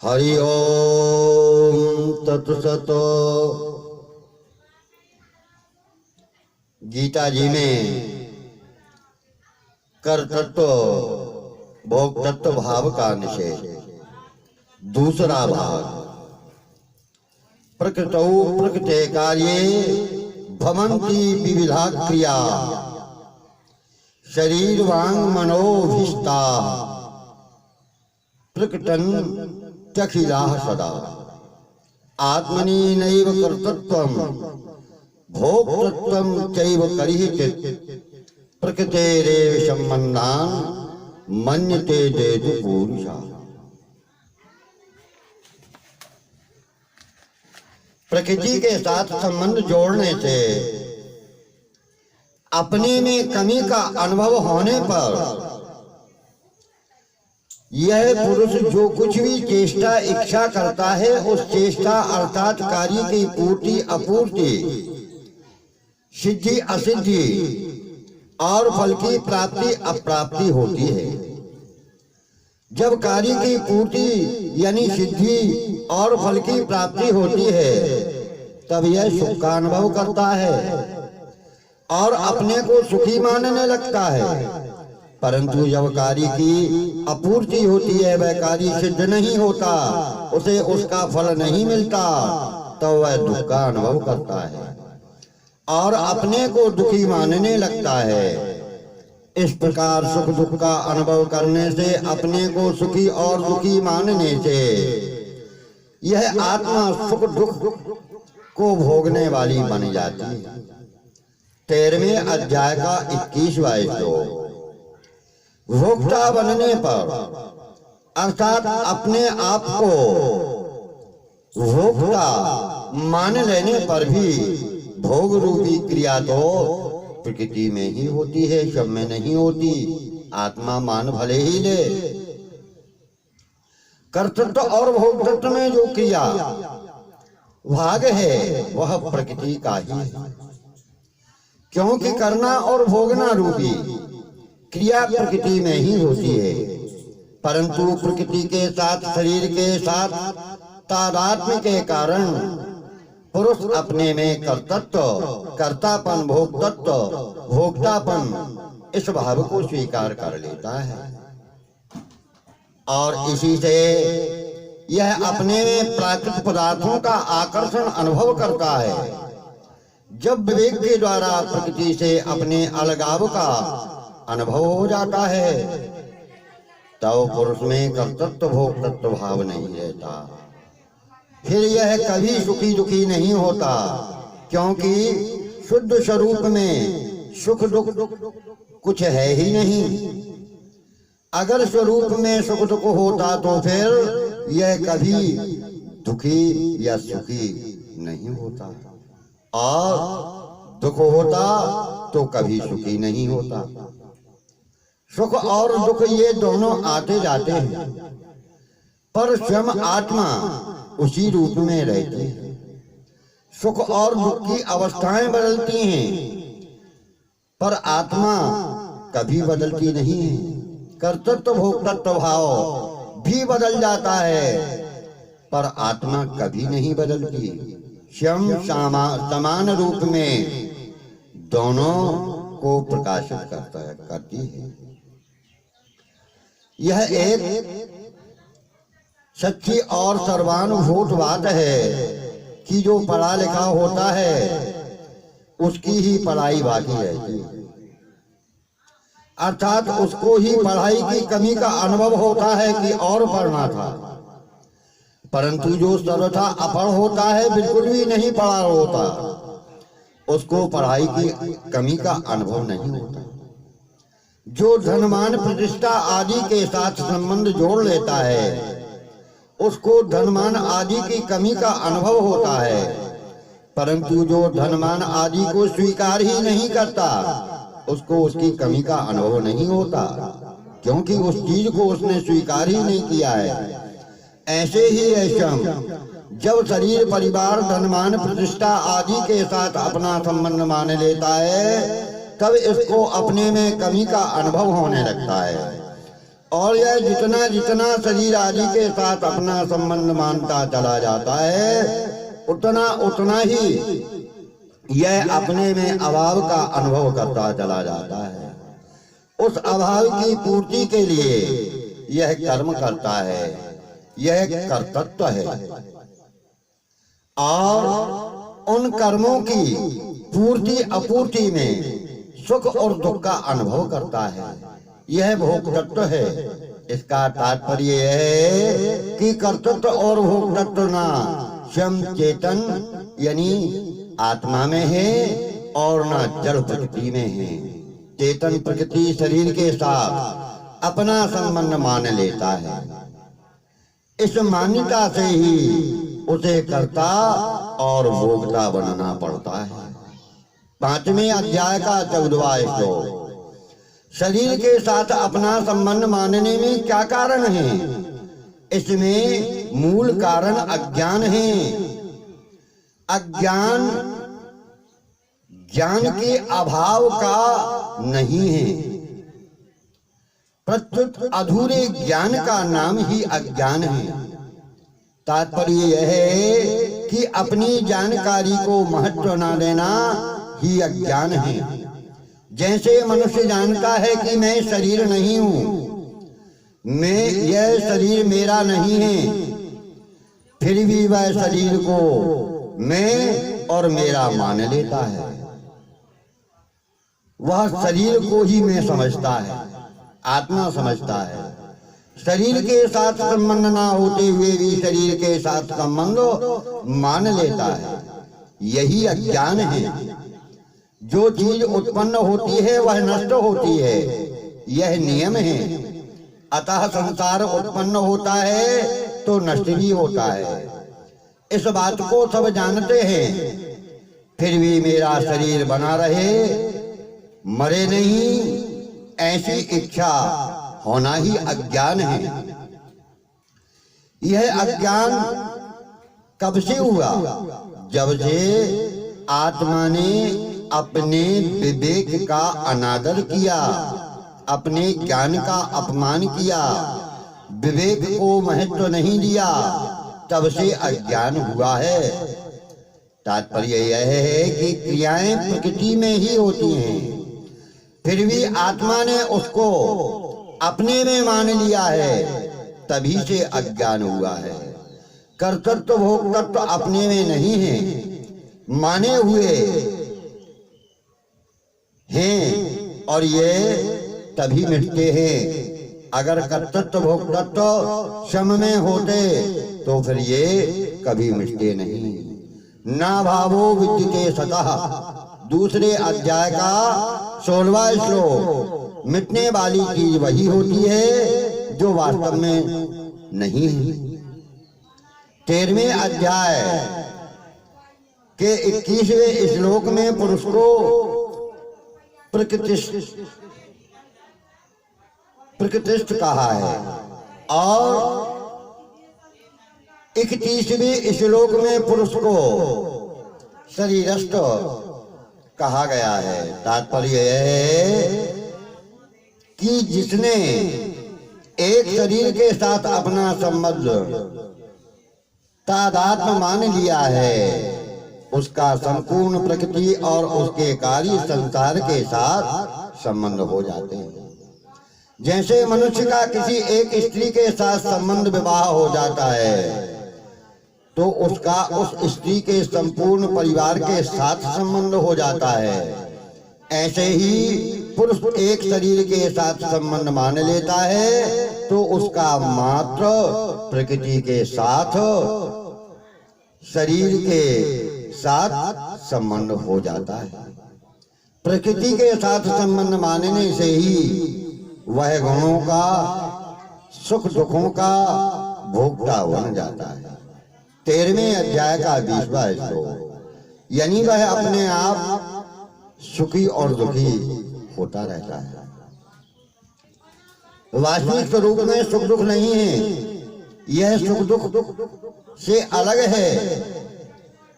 हरि ओम तत्सत। गीता जी में कर्तृत्व भोक्तृत्व भाव का निषेध। दूसरा भाग। प्रकृतौ प्रकृते कार्ये भवन्ति विविधा क्रिया शरीर वांग मनोभिष्टा प्रकटन चखिलाः सदा। आत्मनि नैव कर्तृत्वं भोक्तृत्वं चैव करिहिचित् प्रकृतेरेव सम्बन्धान् मन्यते देतु पुरुषः। प्रकृति के साथ संबंध जोड़ने से अपने में कमी का अनुभव होने पर यह पुरुष जो कुछ भी चेष्टा इच्छा करता है उस चेष्टा अर्थात कार्य की पूर्ति अपूर्ति, सिद्धि असिद्धि और फल की प्राप्ति अप्राप्ति होती है। जब कार्य की पूर्ति यानी सिद्धि और फल की प्राप्ति होती है तब यह सुख का अनुभव करता है और अपने को सुखी मानने लगता है। परंतु जब कार्य की अपूर्ति होती है, वह कार्य सिद्ध नहीं होता, उसे उसका फल नहीं मिलता, तो वह दुख का अनुभव करता है और अपने को दुखी मानने लगता है। इस प्रकार सुख दुख का अनुभव करने से, अपने को सुखी और दुखी मानने से यह आत्मा सुख दुख को भोगने वाली बन जाती है। 13वें अध्याय का 21वां श्लोक। भोक्ता बनने पर अर्थात अपने आप को भोक्ता मान लेने पर भी भोग रूपी क्रिया तो प्रकृति में ही होती है, सब में नहीं होती। आत्मा मान भले ही ले, कर्तृत्व और भोक्तृत्व में जो क्रिया भाग है वह प्रकृति का ही है, क्योंकि करना और भोगना रूपी क्रिया प्रकृति में ही होती है। परंतु प्रकृति के साथ शरीर के साथ तादात्म्य के कारण पुरुष अपने में कर्तृत्व, कर्तापन, भोक्तृत्व, भोक्तापन इस भाव को स्वीकार कर लेता है और इसी से यह अपने में प्राकृतिक पदार्थों का आकर्षण अनुभव करता है। जब विवेक के द्वारा प्रकृति से अपने अलगाव का अनुभव हो जाता है तब पुरुष में कर्तृत्व भोक्तृत्व भाव नहीं रहता। फिर यह कभी सुखी दुखी नहीं होता, क्योंकि शुद्ध स्वरूप में सुख दुख कुछ है ही नहीं। अगर स्वरूप में सुख दुख होता तो फिर यह कभी दुखी या सुखी नहीं होता, और दुख होता तो कभी सुखी नहीं होता। सुख और दुख ये दोनों आते जाते हैं, पर स्वयं आत्मा उसी रूप में रहती है। सुख और दुख की अवस्थाएं बदलती हैं, पर आत्मा कभी बदलती नहीं है। कर्तृत्व भोक्तृत्व भाव भी बदल जाता है, पर आत्मा कभी नहीं बदलती। स्वयं समान रूप में दोनों को प्रकाशित करती है। यह एक सच्ची और सर्वानुभूत बात है कि जो पढ़ा लिखा होता है उसकी ही पढ़ाई बाकी रहती है, अर्थात उसको ही पढ़ाई की कमी का अनुभव होता है कि और पढ़ना था। परंतु जो सर्वथा अपढ़ होता है, बिल्कुल भी नहीं पढ़ा होता, उसको पढ़ाई की कमी का अनुभव नहीं होता। जो धनमान प्रतिष्ठा आदि के साथ संबंध जोड़ लेता है उसको धनमान आदि की कमी का अनुभव होता है, परंतु जो धनमान आदि को स्वीकार ही नहीं करता उसको उसकी कमी का अनुभव नहीं होता, क्योंकि उस चीज को उसने स्वीकार ही नहीं किया है। ऐसे ही ऐसा जब शरीर परिवार धनमान प्रतिष्ठा आदि के साथ अपना संबंध मान लेता है तब इसको अपने में कमी का अनुभव होने लगता है। और यह जितना जितना शरीर आदि के साथ अपना संबंध मानता चला जाता है, उतना उतना ही यह अपने में अभाव का अनुभव करता चला जाता है। उस अभाव की पूर्ति के लिए यह कर्म करता है, यह कर्तृत्व है, और उन कर्मों की पूर्ति अपूर्ति में सुख और दुख का अनुभव करता है, यह भोक्तृत्व है। इसका तात्पर्य यह है कि कर्तृत्व और भोक्तृत्व ना स्वयं चेतन यानी आत्मा में है और ना जड़ प्रकृति में है। चेतन प्रकृति शरीर के साथ अपना संबंध मान लेता है। इस मान्यता से ही उसे कर्ता और भोक्ता बनना पड़ता है। 5वें अध्याय का 14वां श्लोक। शरीर के साथ अपना संबंध मानने में क्या कारण है? इसमें मूल कारण अज्ञान है। अज्ञान ज्ञान के अभाव का नहीं है, प्रत्युत अधूरे ज्ञान का नाम ही अज्ञान है। तात्पर्य यह है कि अपनी जानकारी को महत्व न देना ही अज्ञान है। जैसे मनुष्य जानता है कि मैं शरीर नहीं हूँ, यह शरीर मेरा नहीं है, फिर भी वह शरीर को मैं और मेरा मान लेता है। वह शरीर को ही मैं समझता है, आत्मा समझता है। शरीर के साथ संबंध ना होते हुए भी शरीर के साथ संबंध मान लेता है। यही अज्ञान है। जो चीज उत्पन्न होती है वह नष्ट होती है, यह नियम है। अतः संसार उत्पन्न होता है तो नष्ट भी होता है। इस बात को सब जानते हैं, फिर भी मेरा शरीर बना रहे, मरे नहीं, ऐसी इच्छा होना ही अज्ञान है। यह अज्ञान कब से हुआ? जब से आत्मा ने अपने विवेक का अनादर किया, अपने ज्ञान का अपमान किया, विवेक को महत्व नहीं दिया, तब से अज्ञान हुआ है। तात्पर्य यह है कि क्रियाएं प्रकृति में ही होती हैं, फिर भी आत्मा ने उसको अपने में मान लिया है, तभी से अज्ञान हुआ है। कर्तृत्व भोक्तृत्व अपने में नहीं है, माने हुए हैं और ये तभी मिटते हैं। अगर कर्तृत्व भोक्तृत्व सम में होते तो फिर ये कभी मिटते नहीं। ना भावो विद्यते सतः, दूसरे अध्याय का 16वां श्लोक। मिटने वाली चीज वही होती है जो वास्तव में नहीं है। 13वें अध्याय के 21वें श्लोक में पुरुष को प्रकृतिस्थ कहा है और 31वें श्लोक में पुरुष को शरीरस्थ कहा गया है। तात्पर्य यह है कि जिसने एक शरीर के साथ अपना संबंध तादात्म्य मान लिया है, उसका संपूर्ण प्रकृति और उसके कार्य संसार के साथ संबंध हो जाते हैं। जैसे मनुष्य का किसी एक स्त्री के साथ संबंध विवाह हो जाता है तो उसका उस स्त्री के संपूर्ण परिवार के साथ संबंध हो जाता है, ऐसे ही पुरुष एक शरीर के साथ संबंध मान लेता है तो उसका मात्र प्रकृति के साथ, शरीर के साथ संबंध हो जाता है। प्रकृति के साथ संबंध मानने से ही वह गुणों का, सुख दुखों का भोक्ता बन जाता है। 13वें अध्याय का 20वां श्लोक। यानी वह अपने आप सुखी और दुखी होता रहता है। वास्तविक स्वरूप में सुख दुख नहीं है, यह सुख दुख से अलग है।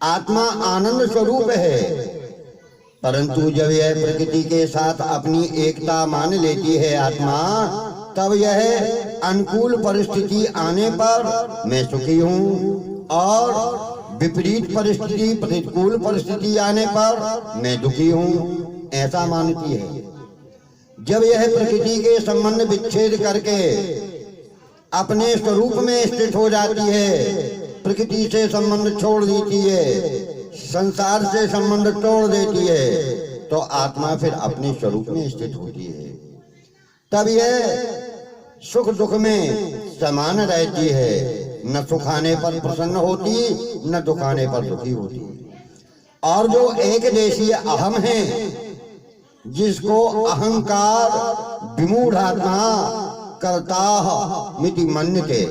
आत्मा आनंद स्वरूप है, परंतु जब यह प्रकृति के साथ अपनी एकता मान लेती है आत्मा, तब यह अनुकूल परिस्थिति आने पर मैं सुखी हूँ और विपरीत परिस्थिति प्रतिकूल परिस्थिति आने पर मैं दुखी हूँ, ऐसा मानती है। जब यह प्रकृति के संबंध विच्छेद करके अपने स्वरूप में स्थित हो जाती है, प्रकृति से संबंध छोड़ देती है, संसार से संबंध तोड़ देती है, तो आत्मा फिर अपने स्वरूप में स्थित होती है। तब यह सुख दुख में समान रहती है, न सुख आने पर प्रसन्न होती न दुख आने पर दुखी होती। और जो एक देशीय अहम है, जिसको अहंकार विमूढ़ आत्मा करता मिति मन्यते,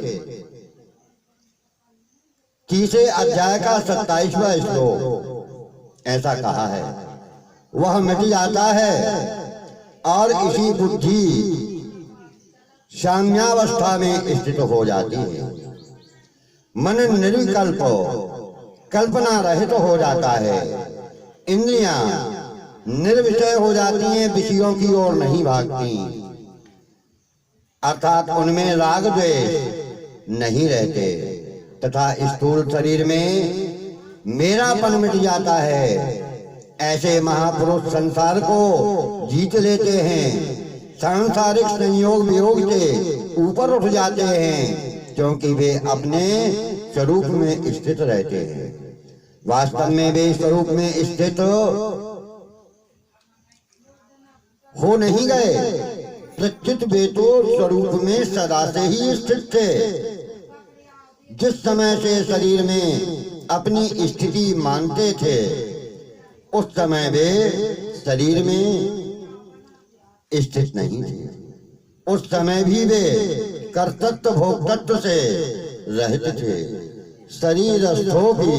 तीसरे अध्याय का 27वां श्लोक ऐसा कहा है, वह मिट जाता है और इसी बुद्धि साम्यावस्था में स्थित हो जाती है। मन निर्विकल्प कल्पना रहित हो जाता है, इंद्रियां निर्विषय हो जाती हैं, विषयों की ओर नहीं भागती, अर्थात उनमें राग द्वेष नहीं रहते, तथा स्थूल शरीर में मेरापन मिट जाता है। ऐसे महापुरुष संसार को जीत लेते हैं, सांसारिक संयोग वियोग से ऊपर उठ जाते हैं, क्योंकि वे अपने स्वरूप में स्थित रहते हैं। वास्तव में वे स्वरूप में स्थित हो नहीं गए, प्रत्युत वे तो स्वरूप में सदा से ही स्थित थे। जिस समय से शरीर में अपनी स्थिति मानते थे, उस समय वे शरीर में स्थित नहीं थे। उस समय भी वे कर्तृत्व भोक्तृत्व से रहित थे। शरीरस्थो भी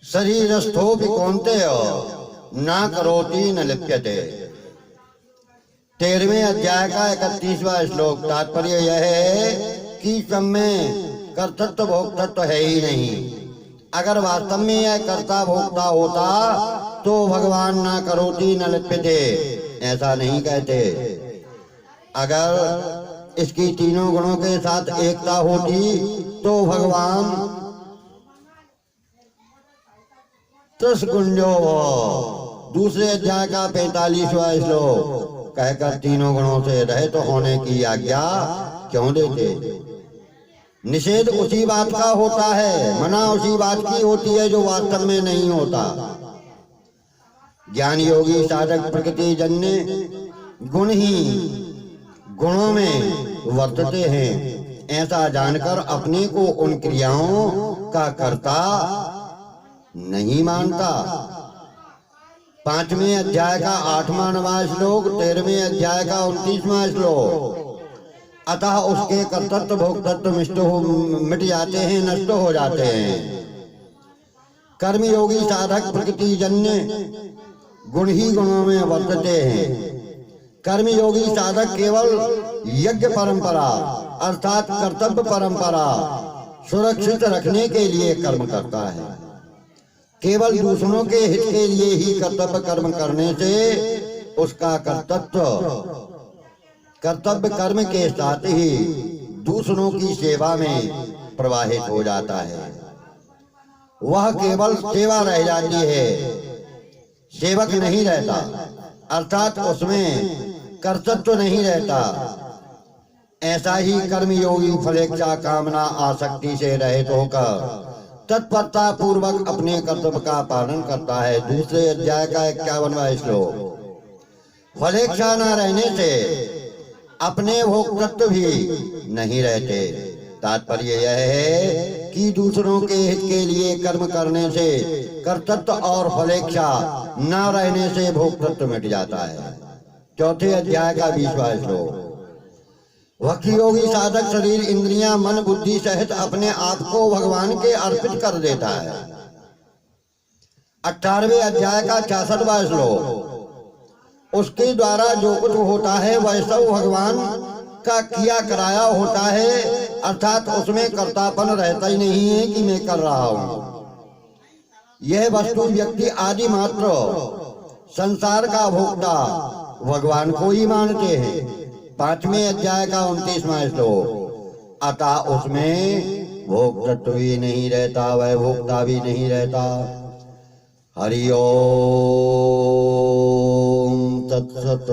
शरीरस्थोपि कौन्तेय न करोति न लिप्यते। 13वें अध्याय का 31वां श्लोक। तात्पर्य यह है कि सब में कर्तृत्व भोक्तृत्व है ही नहीं। अगर वास्तव में यह कर्ता भोक्ता होता तो भगवान न करोति न लिप्यते ऐसा नहीं कहते। अगर इसकी तीनों गुणों के साथ एकता होती तो भगवान त्रिसगुण्यो दूसरे अध्याय का 45वां श्लोक कहकर तीनों गुणों से रहित होने की आज्ञा क्यों देते। निषेध उसी बात का होता है, मना उसी बात की होती है जो वास्तव में नहीं होता। ज्ञान योगी साधक प्रकृति जन्य गुण ही गुणों में वर्तते हैं, ऐसा जानकर अपने को उन क्रियाओं का कर्ता नहीं मानता। 5वें अध्याय का 8वां श्लोक, 13वें अध्याय का 29वां श्लोक। अतः उसके कर्तृत्व भोक्तृत्व मिट जाते हैं, नष्ट हो जाते हैं। कर्मयोगी साधक प्रकृति जन्य गुण ही गुणों में वर्तते हैं। कर्मयोगी साधक केवल यज्ञ परंपरा अर्थात कर्तव्य परंपरा सुरक्षित रखने के लिए कर्म करता है। केवल दूसरों के हित के लिए ही कर्तव्य कर्म करने से उसका कर्तव्य कर्म के साथ ही दूसरों की सेवा में प्रवाहित हो जाता है। वह केवल सेवा रह जाती है, सेवक नहीं रहता, अर्थात उसमें कर्तव्य नहीं रहता। ऐसा ही कर्मयोगी फलेच्छा कामना आसक्ति से रहित होकर तत्परता पूर्वक अपने कर्तव्य का पालन करता है। दूसरे अध्याय का 51वां श्लोक। फलेच्छा न रहने से अपने भोक्तृत्व भी नहीं रहते। तात्पर्य यह है कि दूसरों के हित के लिए कर्म करने से कर्तृत्व और फलेच्छा न रहने से भोक्तृत्व मिट जाता है। चौथे अध्याय का 20वां श्लोक। भक्ति योगी साधक शरीर इंद्रियां मन बुद्धि सहित अपने आप को भगवान के अर्पित कर देता है। 18वें अध्याय का 66वां श्लोक, उसके द्वारा जो कुछ होता है वह सब भगवान का किया कराया होता है, अर्थात उसमें कर्तापन रहता ही नहीं है कि मैं कर रहा हूं। यह वस्तु व्यक्ति आदि मात्र संसार का भोक्ता भगवान को ही मानते हैं। 5वें अध्याय का 29वां श्लोक, अतः उसमें भोक्तृत्व भी नहीं रहता, वह भोक्ता भी नहीं रहता। हरि ओम तत्सत।